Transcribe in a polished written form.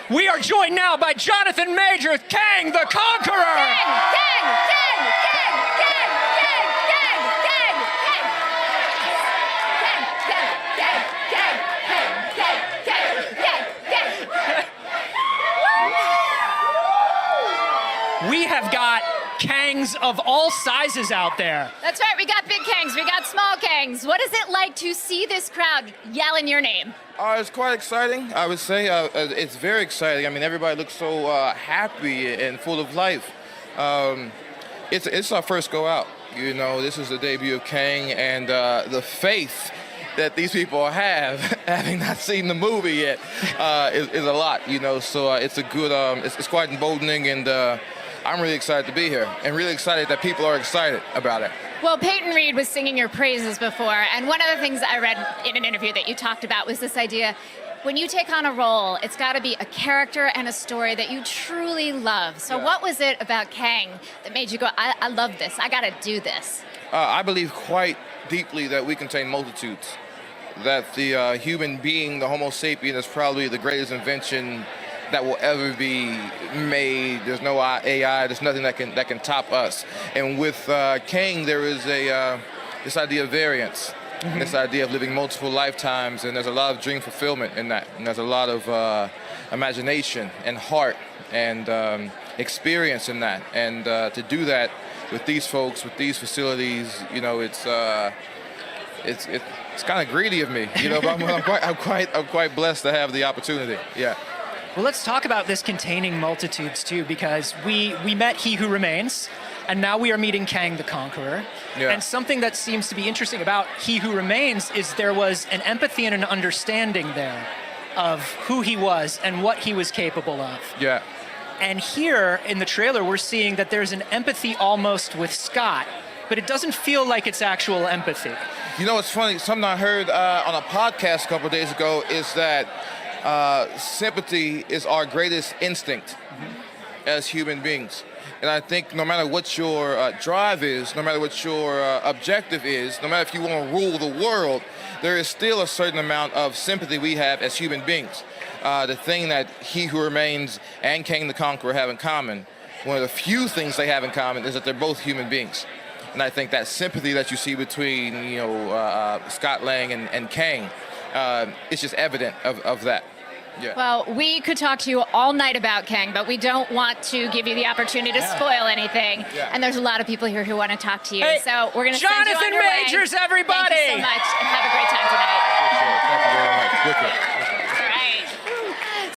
We are joined now by Jonathan Majors, Kang the Conqueror! We have got Kangs of all sizes out there. That's right, we got big Kangs, we got small Kangs. What is it like to see this crowd yelling your name? It's quite exciting, I would say. It's very exciting. I mean, everybody looks so happy and full of life. It's our first go out. You know, this is the debut of Kang, and the faith that these people have, having not seen the movie yet, is a lot. You know, so it's a good. It's quite emboldening, and I'm really excited to be here, and really excited that people are excited about it. Well, Peyton Reed was singing your praises before, and one of the things I read in an interview that you talked about was this idea, when you take on a role, it's got to be a character and a story that you truly love. So what was it about Kang that made you go, I love this, I got to do this? I believe quite deeply that we contain multitudes, that the human being, the Homo sapien, is probably the greatest invention that will ever be made. There's no AI. There's nothing that can top us. And with Kang, there is this idea of variance, this idea of living multiple lifetimes, and there's a lot of dream fulfillment in that. And there's a lot of imagination and heart and experience in that. And to do that with these folks, with these facilities, you know, it's kind of greedy of me, you know. But I'm quite blessed to have the opportunity. Yeah. Well, let's talk about this containing multitudes too, because we met He Who Remains, and now we are meeting Kang the Conqueror. Yeah. And something that seems to be interesting about He Who Remains is there was an empathy and an understanding there of who he was and what he was capable of. Yeah. And here in the trailer, we're seeing that there's an empathy almost with Scott, but it doesn't feel like it's actual empathy. You know, it's funny, something I heard on a podcast a couple of days ago is that sympathy is our greatest instinct as human beings. And I think no matter what your drive is, no matter what your objective is, no matter if you want to rule the world, there is still a certain amount of sympathy we have as human beings. The thing that He Who Remains and Kang the Conqueror have in common, one of the few things they have in common, is that they're both human beings. And I think that sympathy that you see between, you know, Scott Lang and Kang, it's just evident of that. Yeah. Well, we could talk to you all night about Kang, but we don't want to give you the opportunity to spoil anything. Yeah. And there's a lot of people here who want to talk to you. Hey, so we're going to send you on your way. Jonathan Majors, everybody! Thank you so much, and have a great time tonight. Thank you very much.